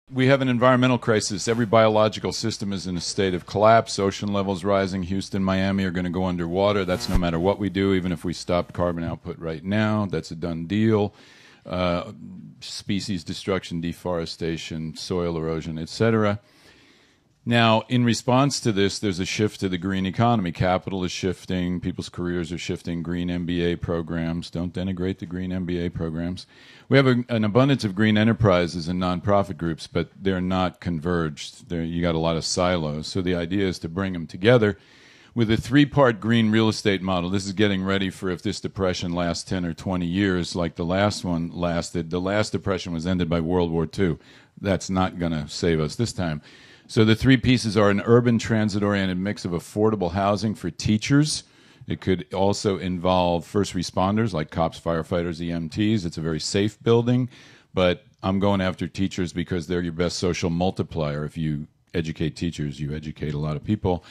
We have an environmental crisis. Every biological system is in a state of collapse. Ocean levels rising. Houston, Miami are going to go underwater. That's no matter what we do, even if we stop carbon output right now. That's a done deal. Species destruction, deforestation, soil erosion, etc. Now, in response to this, there's a shift to the green economy. Capital is shifting. People's careers are shifting. Green MBA programs. Don't denigrate the green MBA programs. We have an abundance of green enterprises and nonprofit groups, but they're not converged. You got a lot of silos. So the idea is to bring them together with a three-part green real estate model. This is getting ready for if this depression lasts 10 or 20 years like the last one lasted. The last depression was ended by World War II. That's not going to save us this time. So the three pieces are an urban transit-oriented mix of affordable housing for teachers. It could also involve first responders like cops, firefighters, EMTs. It's a very safe building, but I'm going after teachers because they're your best social multiplier. If you educate teachers, you educate a lot of people.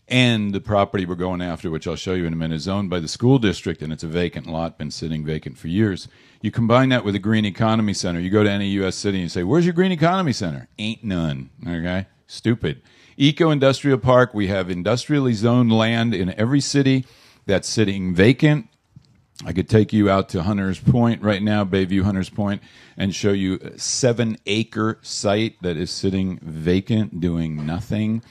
And the property we're going after, which I'll show you in a minute, is owned by the school district, and it's a vacant lot, been sitting vacant for years. You combine that with a green economy center. You go to any U.S. city and you say, where's your green economy center? Ain't none, okay? Stupid. Eco-industrial park, we have industrially zoned land in every city that's sitting vacant. I could take you out to Hunters Point right now, Bayview Hunters Point, and show you a 7-acre site that is sitting vacant, doing nothing.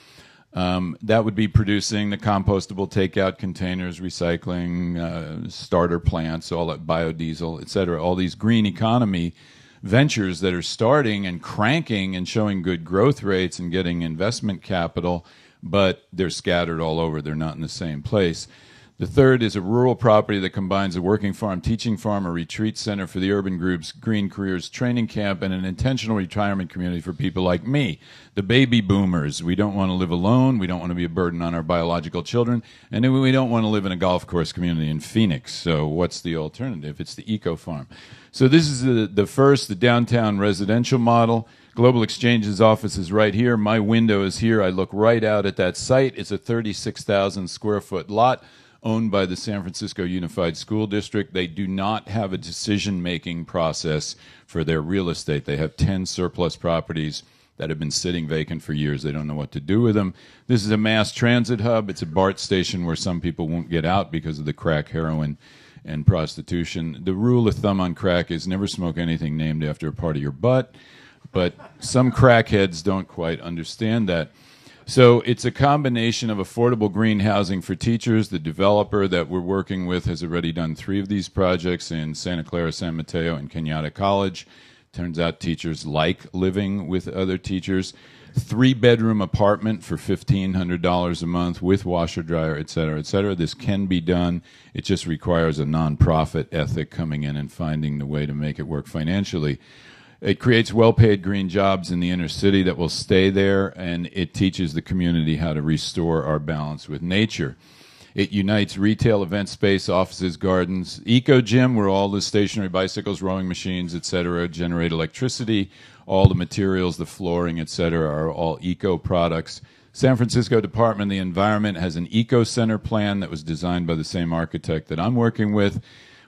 That would be producing the compostable takeout containers, recycling, starter plants, all that biodiesel, et cetera, all these green economy ventures that are starting and cranking and showing good growth rates and getting investment capital, but they're scattered all over. They're not in the same place. The third is a rural property that combines a working farm, teaching farm, a retreat center for the urban groups, green careers training camp, and an intentional retirement community for people like me, the baby boomers. We don't want to live alone. We don't want to be a burden on our biological children. And then we don't want to live in a golf course community in Phoenix. So what's the alternative? It's the eco farm. So this is the downtown residential model. Global Exchange's office is right here. My window is here. I look right out at that site. It's a 36,000 square foot lot owned by the San Francisco Unified School District. They do not have a decision-making process for their real estate. They have 10 surplus properties that have been sitting vacant for years. They don't know what to do with them. This is a mass transit hub. It's a BART station where some people won't get out because of the crack, heroin, and prostitution. The rule of thumb on crack is never smoke anything named after a part of your butt, but some crackheads don't quite understand that. So it's a combination of affordable green housing for teachers. The developer that we're working with has already done 3 of these projects in Santa Clara, San Mateo, and Kenyatta College. Turns out teachers like living with other teachers. 3-bedroom apartment for $1,500 a month with washer, dryer, et cetera, et cetera. This can be done. It just requires a nonprofit ethic coming in and finding the way to make it work financially. It creates well-paid green jobs in the inner city that will stay there, and it teaches the community how to restore our balance with nature. It unites retail, event space, offices, gardens, eco-gym, where all the stationary bicycles, rowing machines, etc., generate electricity. All the materials, the flooring, etc., are all eco products. San Francisco Department of the Environment has an eco center plan that was designed by the same architect that I'm working with,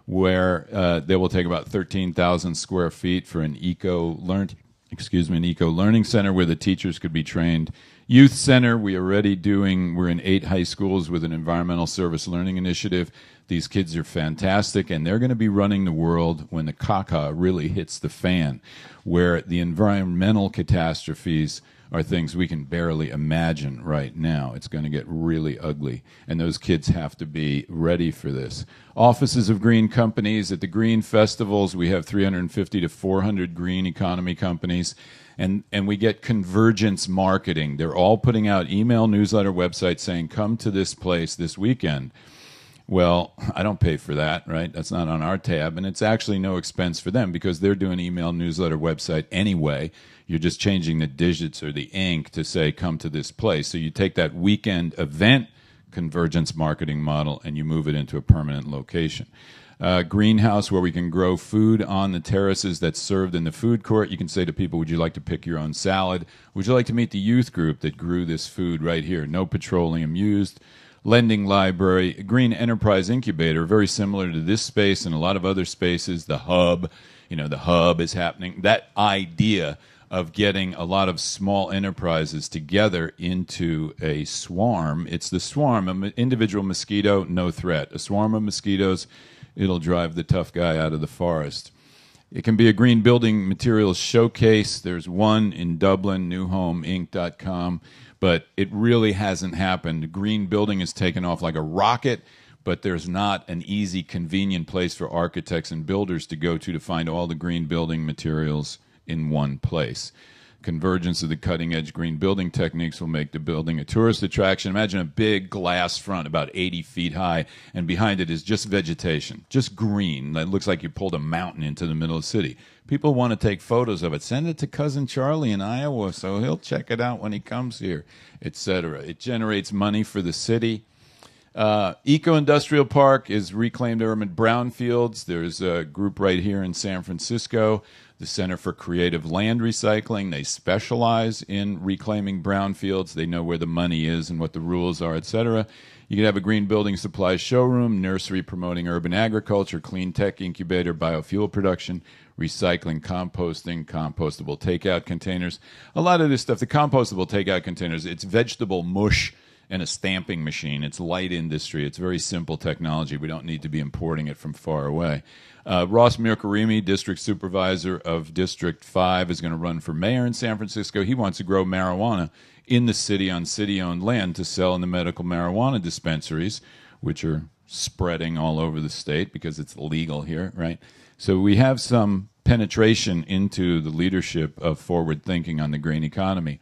where they will take about 13,000 square feet for an eco learning center where the teachers could be trained. Youth center, we're in 8 high schools with an environmental service learning initiative. These kids are fantastic, and they're going to be running the world when the caca really hits the fan, where the environmental catastrophes are things we can barely imagine right now. It's going to get really ugly, and those kids have to be ready for this. Offices of green companies. At the green festivals, we have 350 to 400 green economy companies, and we get convergence marketing. They're all putting out email, newsletter, websites saying, come to this place this weekend. Well, I don't pay for that, right? That's not on our tab, and it's actually no expense for them because they're doing email, newsletter, website anyway. You're just changing the digits or the ink to say, come to this place. So you take that weekend event convergence marketing model and you move it into a permanent location. Greenhouse, where we can grow food on the terraces that's served in the food court. You can say to people, would you like to pick your own salad? Would you like to meet the youth group that grew this food right here? No petroleum used. Lending library, green enterprise incubator, very similar to this space and a lot of other spaces. The hub, the hub is happening. That idea of getting a lot of small enterprises together into a swarm. It's the swarm. An individual mosquito, no threat. A swarm of mosquitoes, it'll drive the tough guy out of the forest. It can be a green building materials showcase. There's one in Dublin, newhomeinc.com, but it really hasn't happened. Green building has taken off like a rocket, but there's not an easy, convenient place for architects and builders to go to find all the green building materials in one place. Convergence of the cutting-edge green building techniques will make the building a tourist attraction. Imagine a big glass front about 80 feet high, and behind it is just vegetation, just green. That looks like you pulled a mountain into the middle of the city. People want to take photos of it. Send it to Cousin Charlie in Iowa so he'll check it out when he comes here, etc. It generates money for the city. Eco-industrial park is reclaimed urban brownfields. There's a group right here in San Francisco, the Center for Creative Land Recycling. They specialize in reclaiming brownfields. They know where the money is and what the rules are, etc. You could have a green building supply showroom, nursery promoting urban agriculture, clean tech incubator, biofuel production, recycling, composting, compostable takeout containers. A lot of this stuff, the compostable takeout containers, it's vegetable mush and a stamping machine. It's light industry. It's very simple technology. We don't need to be importing it from far away. Ross Mirkarimi, district supervisor of District 5, is going to run for mayor in San Francisco. He wants to grow marijuana in the city on city-owned land to sell in the medical marijuana dispensaries, which are spreading all over the state because it's legal here, right? So we have some penetration into the leadership of forward thinking on the green economy.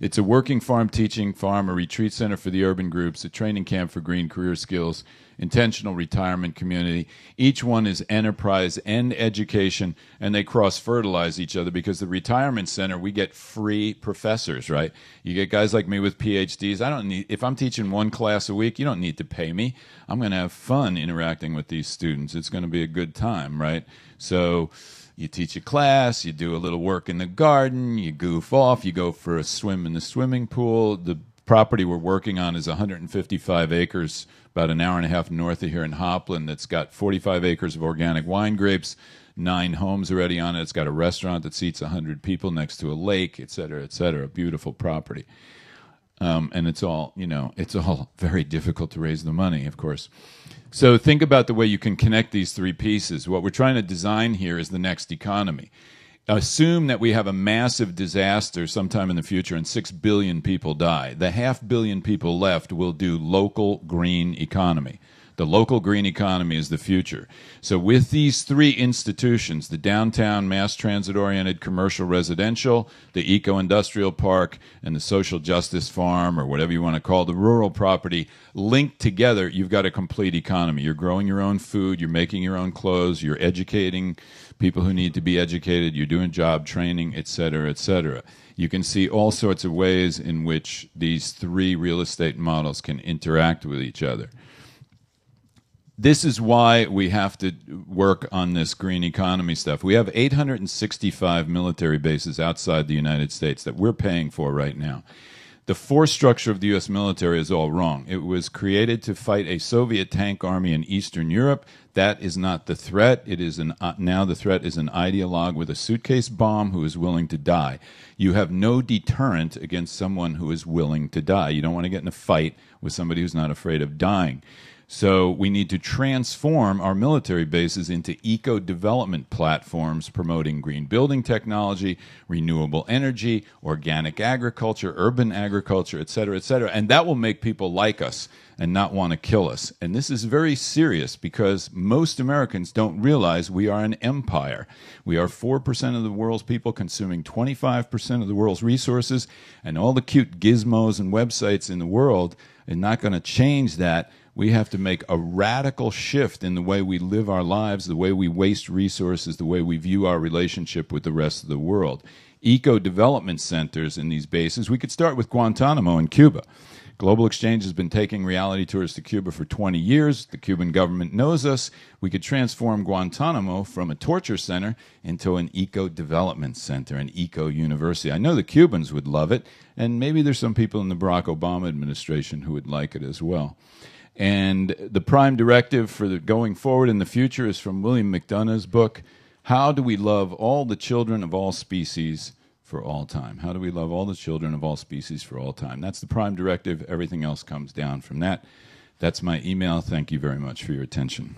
It's a working farm, teaching farm, a retreat center for the urban groups, a training camp for green career skills, intentional retirement community. Each one is enterprise and education, and they cross-fertilize each other because the retirement center, we get free professors, right? You get guys like me with PhDs. I don't need, if I'm teaching one class a week, you don't need to pay me. I'm going to have fun interacting with these students. It's going to be a good time, right? So you teach a class, you do a little work in the garden, you goof off, you go for a swim in the swimming pool. The property we're working on is 155 acres, about an hour and a half north of here in Hopland, that's got 45 acres of organic wine grapes, 9 homes already on it. It's got a restaurant that seats 100 people next to a lake, et cetera, et cetera. Beautiful property. And it's all, you know, it's all very difficult to raise the money, of course. So think about the way you can connect these three pieces. What we're trying to design here is the next economy. Assume that we have a massive disaster sometime in the future and 6 billion people die. The 500 million people left will do local green economy. The local green economy is the future. So with these three institutions, the downtown mass transit-oriented commercial residential, the eco-industrial park, and the social justice farm, or whatever you want to call the rural property, linked together, you've got a complete economy. You're growing your own food, you're making your own clothes, you're educating people who need to be educated, you're doing job training, et cetera, et cetera. You can see all sorts of ways in which these three real estate models can interact with each other. This is why we have to work on this green economy stuff. We have 865 military bases outside the United States that we're paying for right now. The force structure of the U.S. military is all wrong. It was created to fight a Soviet tank army in Eastern Europe. That is not the threat. It is now the threat is an ideologue with a suitcase bomb who is willing to die. You have no deterrent against someone who is willing to die. You don't want to get in a fight with somebody who's not afraid of dying. So we need to transform our military bases into eco-development platforms promoting green building technology, renewable energy, organic agriculture, urban agriculture, et cetera, et cetera. And that will make people like us and not want to kill us. And this is very serious because most Americans don't realize we are an empire. We are 4% of the world's people consuming 25% of the world's resources, and all the cute gizmos and websites in the world are not going to change that. We have to make a radical shift in the way we live our lives, the way we waste resources, the way we view our relationship with the rest of the world. Eco-development centers in these bases. We could start with Guantanamo in Cuba. Global Exchange has been taking reality tours to Cuba for 20 years. The Cuban government knows us. We could transform Guantanamo from a torture center into an eco-development center, an eco-university. I know the Cubans would love it, and maybe there's some people in the Barack Obama administration who would like it as well. And the prime directive for the going forward in the future is from William McDonough's book, How Do We Love All the Children of All Species for all time? How do we love all the children of all species for all time? That's the prime directive. Everything else comes down from that. That's my email. Thank you very much for your attention.